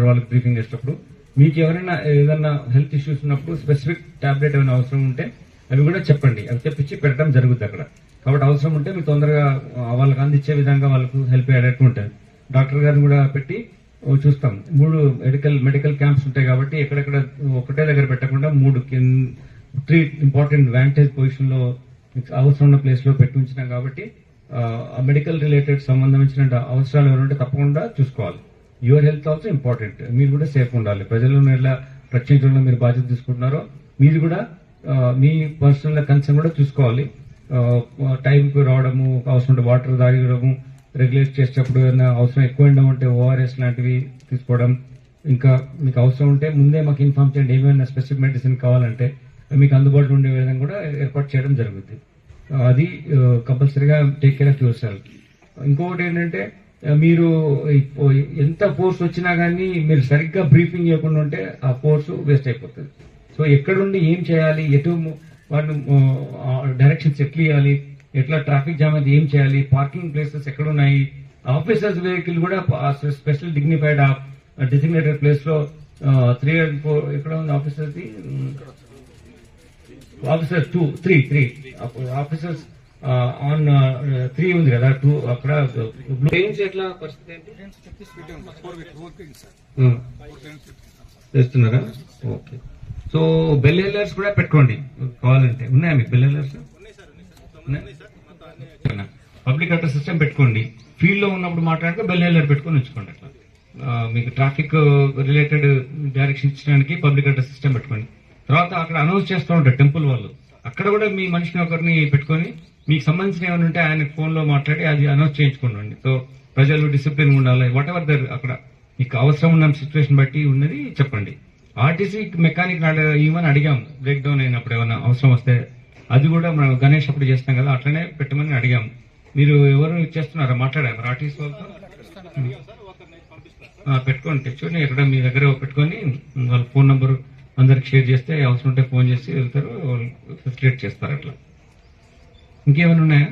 ఉంటారు వాళ్ళకి బ్రీఫింగ్ చేసేటప్పుడు. మీకు ఎవరైనా ఏదైనా హెల్త్ ఇష్యూస్ ఉన్నప్పుడు స్పెసిఫిక్ టాబ్లెట్ ఏమైనా అవసరం ఉంటే అవి కూడా చెప్పండి, అవి తెప్పించి పెట్టడం జరుగుతుంది అక్కడ. కాబట్టి అవసరం ఉంటే మీరు తొందరగా వాళ్ళకి అందించే విధంగా వాళ్ళకు హెల్ప్ అయ్యేటట్టు ఉంటుంది. డాక్టర్ గారిని కూడా పెట్టి చూస్తాం. 3 మెడికల్ క్యాంప్స్ ఉంటాయి కాబట్టి ఎక్కడెక్కడ ఒకటే దగ్గర పెట్టకుండా 3 ఇంపార్టెంట్ వాంటేజ్ పొజిషన్ లో అవసరం ఉన్న ప్లేస్ లో పెట్టి ఉంచినాం కాబట్టి మెడికల్ రిలేటెడ్ సంబంధించిన అవసరాలు ఎవరుంటే తప్పకుండా చూసుకోవాలి. Your health also important. మీరు కూడా సేఫ్ ఉండాలి. ప్రజలను ఎలా రక్షించడంలో మీరు బాధ్యత తీసుకుంటున్నారో మీరు కూడా మీ పర్సనల్ కన్సర్న్ కూడా చూసుకోవాలి. టైంకు రావడము, అవసరం ఉంటే వాటర్ తాగడము, రెగ్యులేట్ చేసేటప్పుడు ఏదైనా అవసరం ఎక్కువ ఎండ ఉంటే ఓఆర్ఎస్ లాంటివి తీసుకోవడం. ఇంకా మీకు అవసరం ఉంటే ముందే మాకు ఇన్ఫార్మ్ చేయండి, ఏమైనా స్పెసిఫిక్ మెడిసిన్ కావాలంటే మీకు అందుబాటులో ఉండే విధంగా కూడా ఏర్పాటు చేయడం జరుగుతుంది. అది కంపల్సరీగా take care of your self. ఇంకొకటి ఏంటంటే మీరు ఎంత ఫోర్స్ వచ్చినా కానీ మీరు సరిగ్గా బ్రీఫింగ్ చేయకుండా ఉంటే ఆ ఫోర్స్ వేస్ట్ అయిపోతుంది. సో ఎక్కడుండి ఏం చేయాలి, ఎటు వాళ్ళు డైరెక్షన్స్ ఎట్లా ఇవ్వాలి, ఎట్లా ట్రాఫిక్ జామ్ అయితే ఏం చేయాలి, పార్కింగ్ ప్లేసెస్ ఎక్కడున్నాయి, ఆఫీసర్స్ వెహికల్ కూడా స్పెషల్ డిగ్నిఫైడ్ డిసిగ్నేటెడ్ ప్లేస్ లో 3 and 4 ఎక్కడ ఉంది ఆఫీసర్స్ ఆఫీసర్ 2, 3 ఆఫీసర్స్ ఆన్ 3 ఉంది కదా, 2 అక్కడ ఎట్లా పరిస్థితి చేస్తున్నారా? ఓకే. సో బెల్ హెల్లర్స్ కూడా పెట్టుకోండి కావాలంటే. ఉన్నాయా మీకు bell hailers? Public address system పెట్టుకోండి. ఫీల్డ్ లో ఉన్నప్పుడు మాట్లాడితే బెల్ హెల్లర్ పెట్టుకొని ఉంచుకోండి. అట్లా మీకు ట్రాఫిక్ రిలేటెడ్ డైరెక్షన్ ఇచ్చడానికి పబ్లిక్ అడ్రస్ సిస్టమ్ పెట్టుకోండి. తర్వాత అక్కడ అనౌన్స్ చేస్తూ ఉంటారు టెంపుల్ వాళ్ళు, అక్కడ కూడా మీ మనిషిని ఒకరిని పెట్టుకొని మీకు సంబంధించిన ఏమైనా ఉంటే ఆయన ఫోన్ లో మాట్లాడి అది అనౌన్స్ చేయించుకోండి. సో ప్రజలు డిసిప్లిన్ ఉండాలి. వాట్ ఎవర్ అక్కడ మీకు అవసరం ఉన్న సిచ్యువేషన్ బట్టి ఉన్నది చెప్పండి. ఆర్టీసీ మెకానిక్ ఇవన్నీ అడిగాం, బ్రేక్ డౌన్ అయినప్పుడు ఏమైనా అవసరం వస్తే అది కూడా మనం గణేష్ అప్పుడు చేస్తాం కదా, అట్లనే పెట్టమని అడిగాం. మీరు ఎవరు చేస్తున్నారా? మాట్లాడారు ఆర్టీసీ వాళ్ళతో? పెట్టుకోండి, తెచ్చుకొని ఎక్కడ మీ దగ్గర పెట్టుకొని వాళ్ళ ఫోన్ నంబర్ అందరికి షేర్ చేస్తే అవసరం ఉంటే ఫోన్ చేసి వెళ్తారు, ఫెసిలిటేట్ చేస్తారు. అట్లా ఇంకేమైనా ఉన్నాయా?